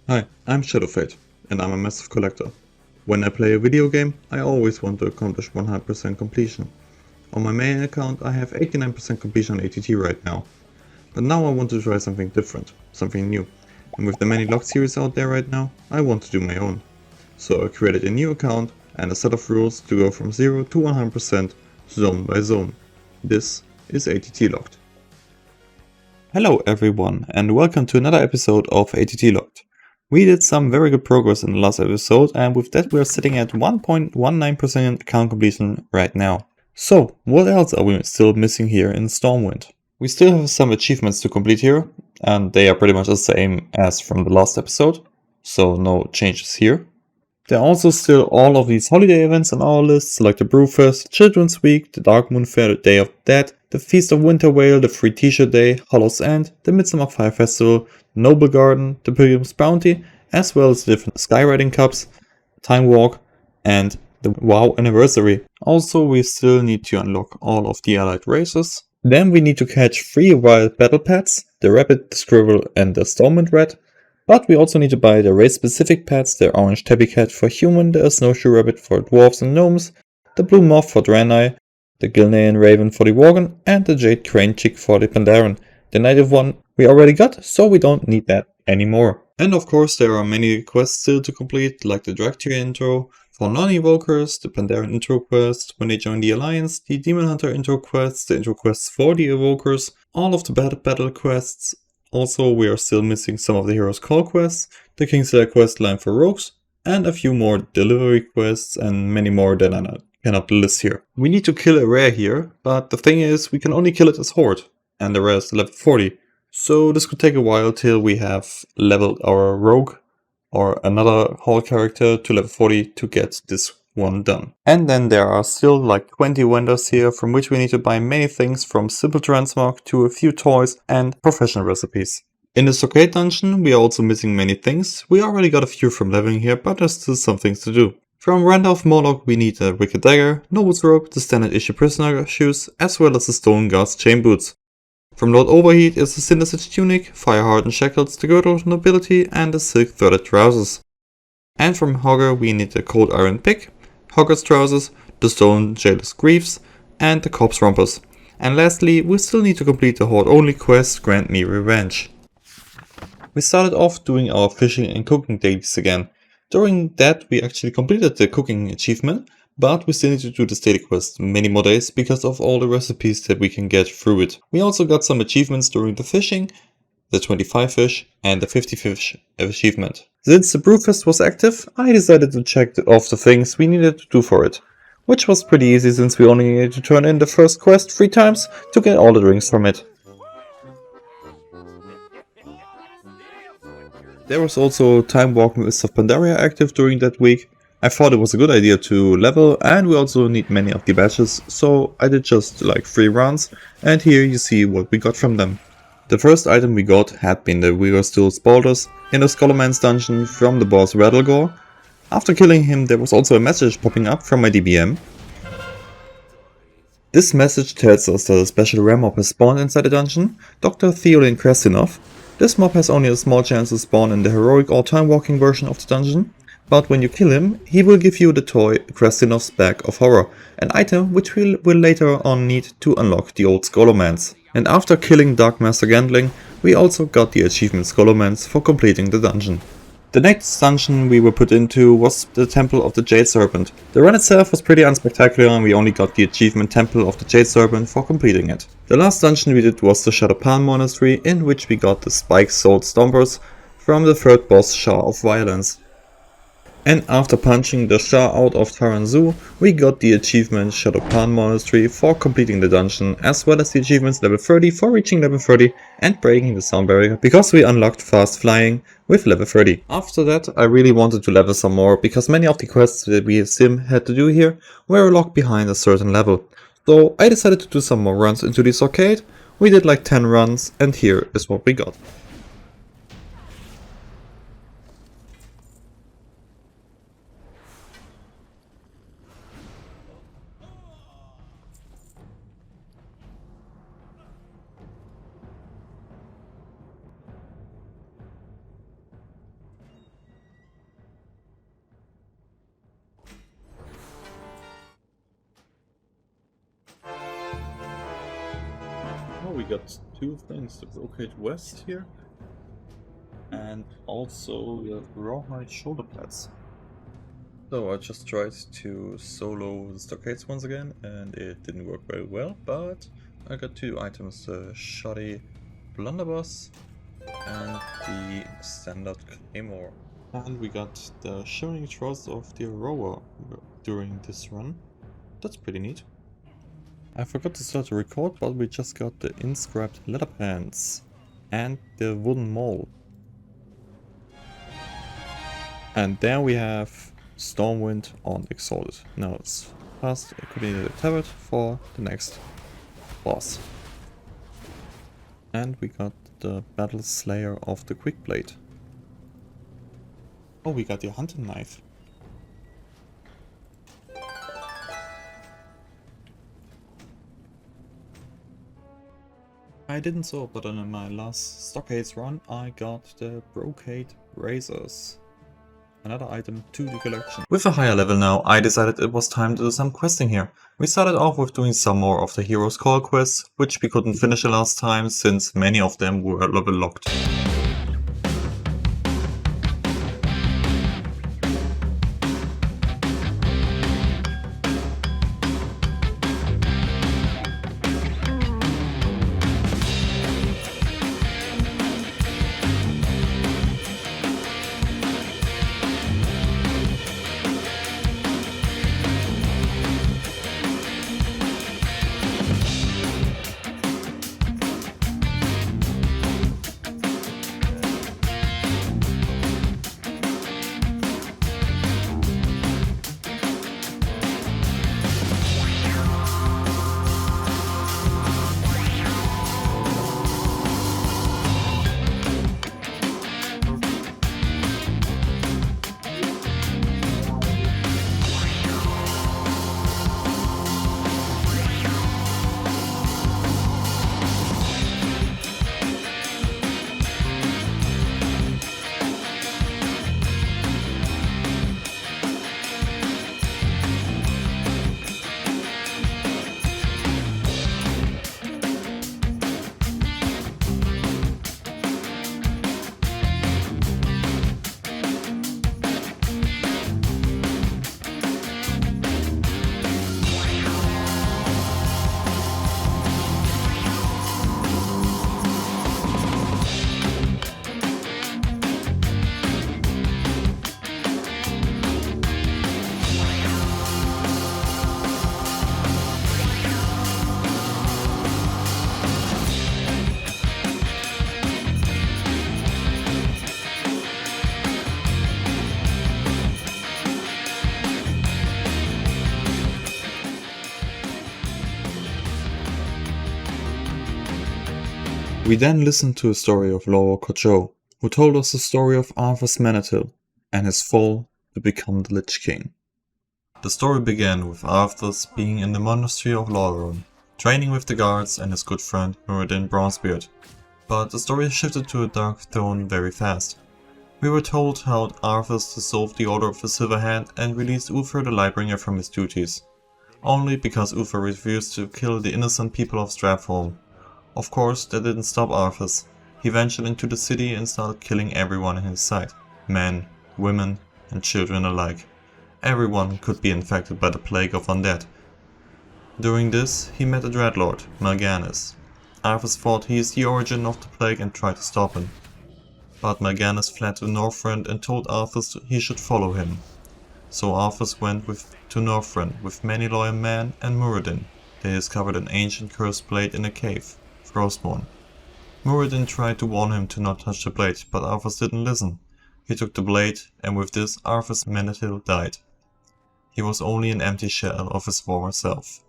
Hi, I'm Shadowfate, and I'm a massive collector. When I play a video game, I always want to accomplish 100% completion. On my main account I have 89% completion on ATT right now. But now I want to try something different, something new. And with the many locked series out there right now, I want to do my own. So I created a new account and a set of rules to go from 0 to 100% zone by zone. This is ATT Locked. Hello everyone, and welcome to another episode of ATT Locked. We did some very good progress in the last episode, and with that we are sitting at 1.19% account completion right now. So, what else are we still missing here in Stormwind? We still have some achievements to complete here, and they are pretty much the same as from the last episode, so no changes here. There are also still all of these holiday events on our list, like the Brewfest, Children's Week, the Dark Moon Fair, the Day of the Dead, the Feast of Winter Whale, the Free T-Shirt Day, Hollow's End, the Midsummer Fire Festival, Noble Garden, the Pilgrim's Bounty, as well as the different Skywriting Cups, Time Walk, and the WoW Anniversary. Also, we still need to unlock all of the allied races. Then we need to catch 3 wild battle pets, the Rabbit, the Squirrel, and the Stormwind Rat. But we also need to buy the race-specific pets, the Orange Tabby Cat for human, the Snowshoe Rabbit for dwarves and gnomes, the Blue Moth for Draenei, the Gilnean Raven for the Worgen, and the Jade Crane Chick for the Pandaren. The native one we already got, so we don't need that anymore. And of course there are many quests still to complete, like the Draktyr intro for non-evokers, the Pandaren intro quest when they join the Alliance, the Demon Hunter intro quests, the intro quests for the evokers, all of the battle quests. Also, we are still missing some of the Hero's Call quests, the Kingslayer quest line for rogues, and a few more delivery quests and many more that I cannot list here. We need to kill a rare here, but the thing is we can only kill it as Horde, and the rare is level 40. So this could take a while till we have leveled our rogue or another Hall character to level 40 to get this one done. And then there are still like 20 vendors here from which we need to buy many things, from simple transmog to a few toys and professional recipes. In the Stockade dungeon we are also missing many things. We already got a few from leveling here, but there's still some things to do. From Randolph Morlock we need a Wicked Dagger, Noble's Robe, the standard issue prisoner shoes, as well as the Stone Guard's chain boots. From Lord Overheat is the Cinder Stitch tunic, Fire Hardened shackles, the Girdle of Nobility, and the Silk Threaded trousers. And from Hogger we need the Cold Iron pick, Hogger's trousers, the Stone Jailer's greaves, and the Corpse Rompers. And lastly, we still need to complete the Horde only quest, Grant Me Revenge. We started off doing our fishing and cooking dailies again. During that we actually completed the cooking achievement, but we still need to do the daily quest many more days because of all the recipes that we can get through it. We also got some achievements during the fishing, the 25 fish and the 50 fish achievement. Since the Brewfest was active, I decided to check off the things we needed to do for it, which was pretty easy since we only needed to turn in the first quest 3 times to get all the drinks from it. There was also Time Walking with of Pandaria active during that week. I thought it was a good idea to level, and we also need many of the badges, so I did just like 3 runs, and here you see what we got from them. The first item we got had been the Weirsteel Spalders in the Scholarman's dungeon from the boss Rattlegore. After killing him there was also a message popping up from my DBM. This message tells us that a special rare mob has spawned inside the dungeon, Dr. Theolin Krestinov. This mob has only a small chance to spawn in the heroic or time walking version of the dungeon, but when you kill him, he will give you the toy Krestinov's Bag of Horror, an item which we will later on need to unlock the old Scholarmans. And after killing Dark Master Gandling, we also got the achievement Scholarmans for completing the dungeon. The next dungeon we were put into was the Temple of the Jade Serpent. The run itself was pretty unspectacular and we only got the achievement Temple of the Jade Serpent for completing it. The last dungeon we did was the Shadowpan Monastery, in which we got the Spike Souled Stompers from the third boss Shah of Violence. And after punching the Shah out of Taranzu, we got the achievement Shadowpan Monastery for completing the dungeon, as well as the achievements level 30 for reaching level 30 and breaking the sound barrier, because we unlocked fast flying with level 30. After that I really wanted to level some more, because many of the quests that we as Sim had to do here were locked behind a certain level. So I decided to do some more runs into this arcade. We did like 10 runs and here is what we got. got two things, the Brocade West here, and also the Rawhide shoulder pads. So I just tried to solo the stockades once again, and it didn't work very well, but I got two items, the Shoddy Blunderbuss and the Standard Claymore. And we got the Shimmering Trust of the Aurora during this run. That's pretty neat. I forgot to start the record, but we just got the inscribed leather pants and the wooden mole. And there we have Stormwind on Exalted. Now it's past equipping the tablet for the next boss. And we got the Battle Slayer of the Quickblade. Oh, we got the hunting knife. I didn't saw, but in my last Stockades run I got the Brocade Razors. Another item to the collection. With a higher level now, I decided it was time to do some questing here. We started off with doing some more of the Hero's Call quests, which we couldn't finish the last time since many of them were level locked. We then listened to a story of Laura Kojo, who told us the story of Arthur's Manatill and his fall to become the Lich King. The story began with Arthur's being in the monastery of Lordaeron, training with the guards and his good friend Muradin Bronzebeard, but the story shifted to a dark tone very fast. We were told how Arthur dissolved the Order of the Silver Hand and released Uther the Lightbringer from his duties, only because Uther refused to kill the innocent people of Stratholme. Of course, that didn't stop Arthur. He ventured into the city and started killing everyone in his sight, men, women and children alike. Everyone could be infected by the plague of undead. During this, he met a dreadlord, Mal'Ganis. Arthur thought he is the origin of the plague and tried to stop him. But Mal'Ganis fled to Northrend and told Arthur he should follow him. So Arthur went to Northrend with many loyal men and Muradin. They discovered an ancient cursed blade in a cave, Frostmourne. Muradin tried to warn him to not touch the blade, but Arthur didn't listen. He took the blade, and with this Arthur's Manatill died. He was only an empty shell of his former self.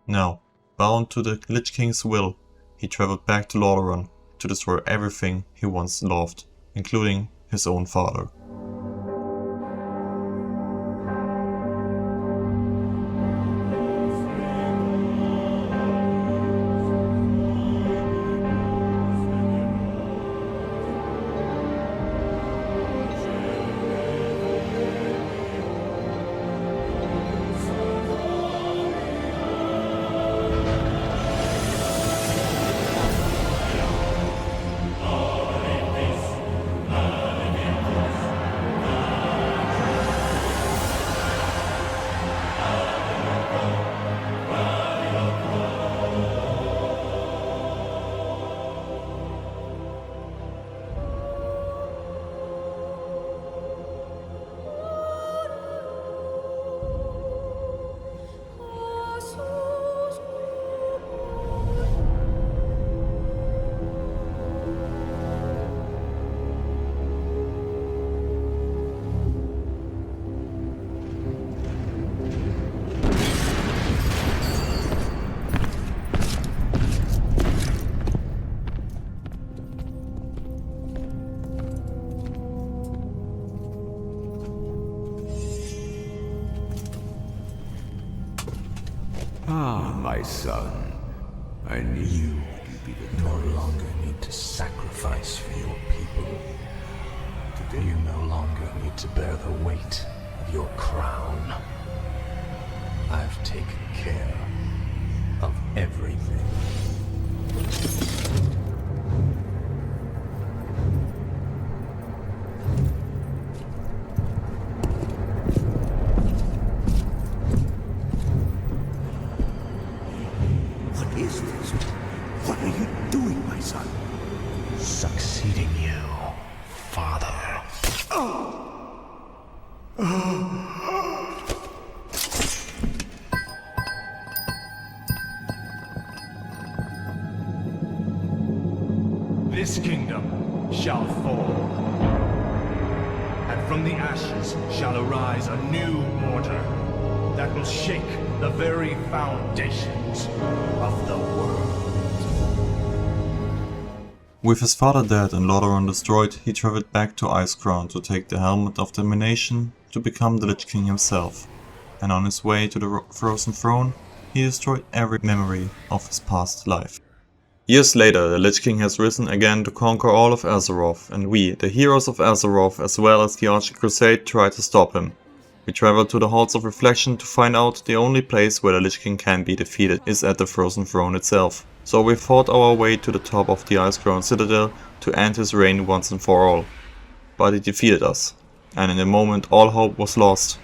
Now, bound to the Lich King's will, he traveled back to Lordaeron to destroy everything he once loved, including his own father. Ah, my son. I knew you'd be the no longer need to sacrifice for your people. Today you no longer need to bear the weight of your crown. I've taken care of everything. What is this? What are you doing, my son? Succeeding you, father. This kingdom shall fall, and from the ashes shall arise a new order that will shake the very foundations of the world. With his father dead and Lordaeron destroyed, he traveled back to Icecrown to take the Helmet of Domination to become the Lich King himself. And on his way to the Frozen Throne, he destroyed every memory of his past life. Years later, the Lich King has risen again to conquer all of Azeroth, and we, the heroes of Azeroth as well as the Archer Crusade, try to stop him. We travel to the Halls of Reflection to find out the only place where the Lich King can be defeated is at the Frozen Throne itself. So we fought our way to the top of the Icecrown Citadel to end his reign once and for all. But he defeated us, and in a moment all hope was lost.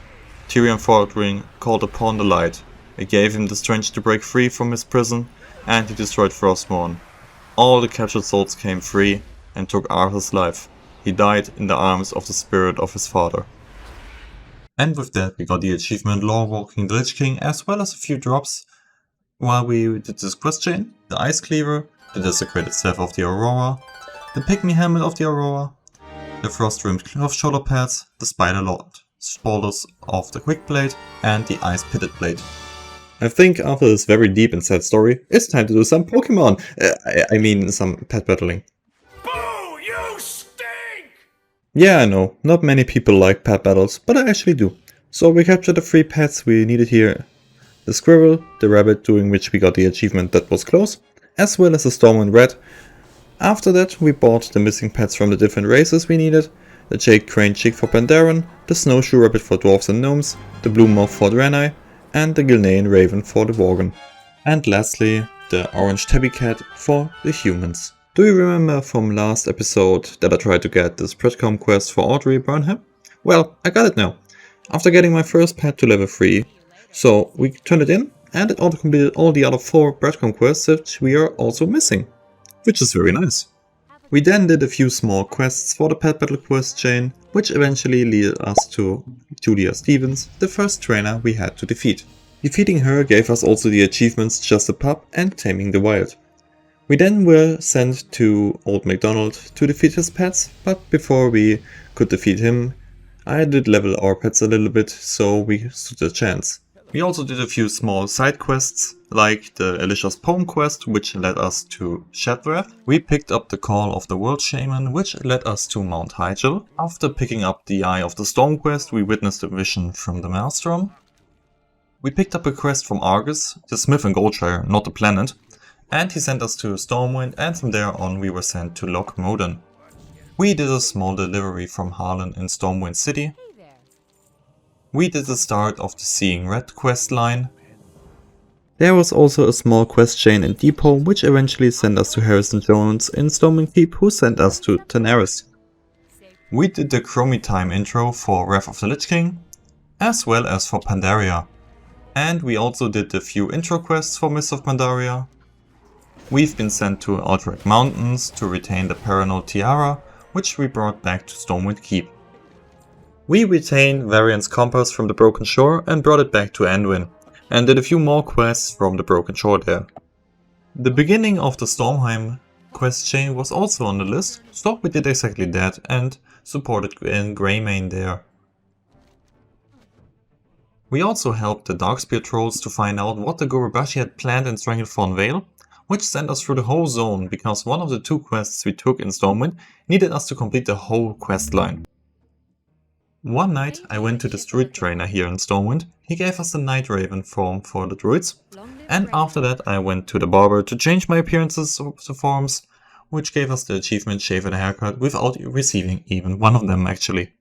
Tirion Fordring called upon the light. It gave him the strength to break free from his prison, and he destroyed Frostmourne. All the captured souls came free and took Arthur's life. He died in the arms of the spirit of his father. And with that we got the achievement Lore Walking the Lich King, as well as a few drops while we did this quest chain: the Ice Cleaver, the Desecrated Staff of the Aurora, the Pygmy Helmet of the Aurora, the Frost-Rimmed Cloth Shoulder Pads, the Spider Lord Spaulders of the Quickblade, and the Ice Pitted Blade. I think after this very deep and sad story, it's time to do some Pokemon. I mean some pet battling. Boo! You stink! Yeah, I know, not many people like pet battles, but I actually do. So we captured the 3 pets we needed here. The squirrel, the rabbit, doing which we got the achievement That Was Close, as well as the Stormwind Rat. After that we bought the missing pets from the different races we needed. The Jade Crane Chick for Pandaren, the Snowshoe Rabbit for Dwarves and Gnomes, the Blue Moth for Draenei, and the Gilnean Raven for the Worgen. And lastly, the Orange Tabby Cat for the humans. Do you remember from last episode that I tried to get this Predcom quest for Audrey Burnham? Well, I got it now, after getting my first pet to level 3. So we turned it in, and it auto completed all the other 4 Predcom quests that we are also missing, which is very nice. We then did a few small quests for the pet battle quest chain, which eventually led us to Julia Stevens, the first trainer we had to defeat. Defeating her gave us also the achievements Just a Pup and Taming the Wild. We then were sent to Old MacDonald to defeat his pets, but before we could defeat him, I did level our pets a little bit, so we stood a chance. We also did a few small side quests, like the Alicia's Poem quest, which led us to Shadwrath. We picked up the Call of the World Shaman, which led us to Mount Hyjal. After picking up the Eye of the Storm quest, we witnessed a vision from the Maelstrom. We picked up a quest from Argus, the Smith in Goldshire, not the planet, and he sent us to Stormwind, and from there on we were sent to Loch Moden. We did a small delivery from Harlan in Stormwind City. We did the start of the Seeing Red quest line. There was also a small quest chain in Depot, which eventually sent us to Harrison Jones in Stormwind Keep, who sent us to Tanaris. We did the Chromie Time intro for Wrath of the Lich King, as well as for Pandaria. And we also did a few intro quests for Mists of Pandaria. We've been sent to Alterac Mountains to retain the Paranol Tiara, which we brought back to Stormwind Keep. We retained Varian's Compass from the Broken Shore and brought it back to Anduin, and did a few more quests from the Broken Shore there. The beginning of the Stormheim quest chain was also on the list, so we did exactly that and supported in Greymane there. We also helped the Darkspear trolls to find out what the Gurubashi had planned in Stranglethorn Vale, which sent us through the whole zone because one of the 2 quests we took in Stormwind needed us to complete the whole quest line. One night I went to the Druid trainer here in Stormwind. He gave us the Night Raven form for the druids, And after that I went to the barber to change my appearances forms, which gave us the achievement Shave and a Haircut without receiving even one of them actually.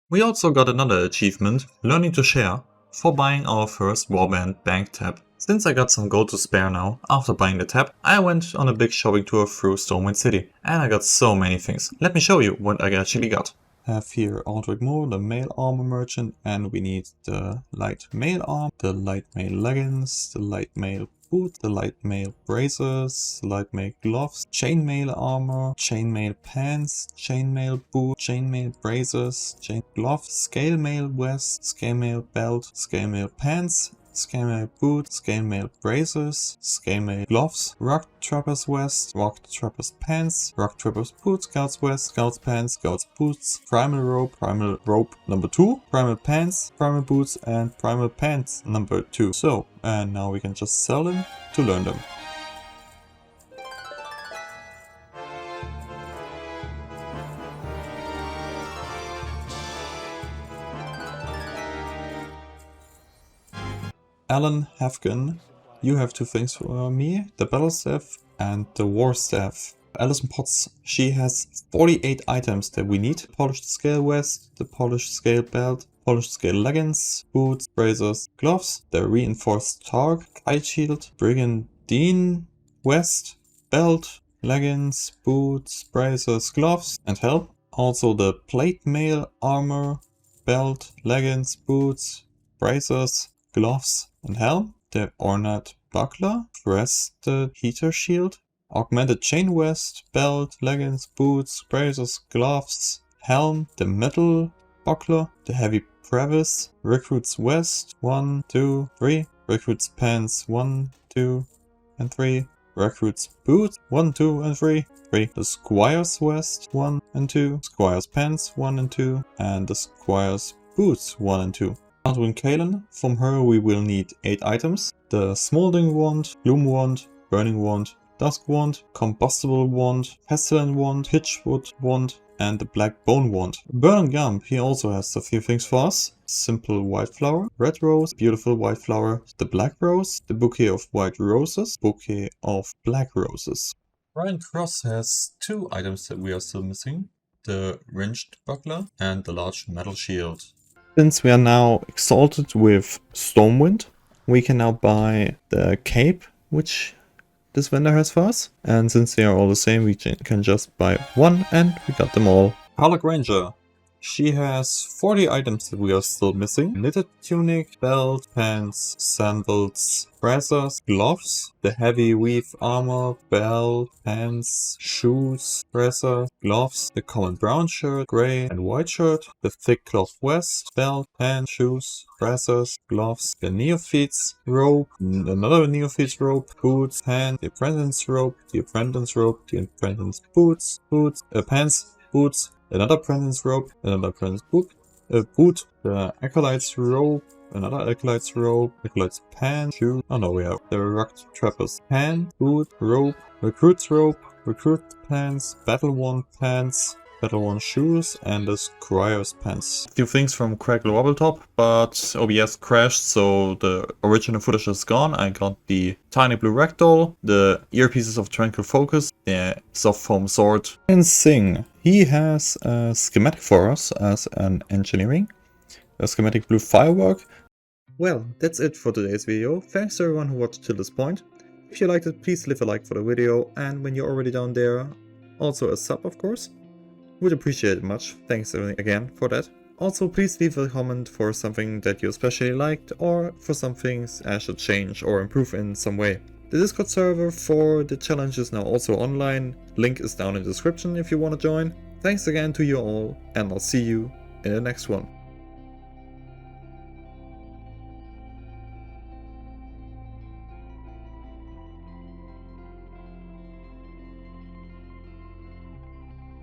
We also got another achievement, Learning to Share, for buying our first Warband Bank tab. Since I got some gold to spare now, after buying the tab, I went on a big shopping tour through Stormwind City, and I got so many things. Let me show you what I actually got. I have here Aldrich Moore, the male armor merchant, and we need the light mail arm, the light mail leggings, the light mail boot, the light mail braces, light mail gloves, chainmail armor, chainmail pants, chainmail boot, chainmail braces, chain gloves, scale mail vest, scale mail belt, scale mail pants, scale mail boot, scale mail braces, scale mail gloves, rock trappers vest, rock trappers pants, rock trappers boots, scouts vest, scouts pants, scouts boots, primal rope number 2, primal pants, primal boots, and primal pants number 2. So, and now we can just sell them to learn them. Alan Hafkin, you have 2 things for me, the Battle Staff and the War Staff. Alison Potts, she has 48 items that we need. Polished scale vest, the polished scale belt, polished scale leggings, boots, braces, gloves, the reinforced targ, kite shield, brigandine vest, belt, leggings, boots, braces, gloves, and helm. Also the plate mail armor, belt, leggings, boots, braces, gloves, and helm. The ornate buckler, crested heater shield, augmented chain vest, belt, leggings, boots, braces, gloves, helm, the metal buckler, the heavy brevis, recruit's vest, 1, 2, 3, recruit's pants, 1, 2, and 3, recruit's boots, 1, 2, and 3, the squire's vest, 1 and 2, squire's pants, 1 and 2, and the squire's boots, 1 and 2. Aldwin Kalen, from her we will need 8 items. The Smoldering Wand, Gloom Wand, Burning Wand, Dusk Wand, Combustible Wand, Pestilent Wand, Pitchwood Wand, and the Black Bone Wand. Burning Gump, he also has a few things for us. Simple White Flower, Red Rose, Beautiful White Flower, the Black Rose, the Bouquet of White Roses, Bouquet of Black Roses. Ryan Cross has 2 items that we are still missing. The Wrenched Buckler and the Large Metal Shield. Since we are now exalted with Stormwind, we can now buy the cape, which this vendor has for us. And since they are all the same, we can just buy 1 and we got them all. Harlock Ranger. She has 40 items that we are still missing. Knitted tunic, belt, pants, sandals, brassers, gloves, the heavy weave armor, belt, pants, shoes, bracer, gloves, the common brown shirt, grey and white shirt, the thick cloth vest, belt, pants, shoes, bracers, gloves, the neophyte's robe, another neophyte's robe, boots, pants, the apprentice robe, the apprentice boots, pants, boots, another apprentice robe, another apprentice boot, the acolyte's robe, another acolyte's robe, acolyte's pants, shoe. Oh no, we have the rock trapper's pants, boot, robe, recruit's robe, recruit pants, battle wand pants, battle wand shoes, and the squire's pants. A few things from Crackle Wobbletop, but OBS crashed, so the original footage is gone. I got the tiny blue ragdoll, the earpieces of Tranquil Focus, the soft foam sword, and Sing. He has a schematic for us as an engineering, a schematic blue firework. Well, that's it for today's video. Thanks to everyone who watched till this point. If you liked it, please leave a like for the video, and when you're already down there, also a sub of course. Would appreciate it much. Thanks again for that. Also, please leave a comment for something that you especially liked, or for some things I should change or improve in some way. The Discord server for the challenge is now also online. Link is down in the description if you want to join. Thanks again to you all, and I'll see you in the next one.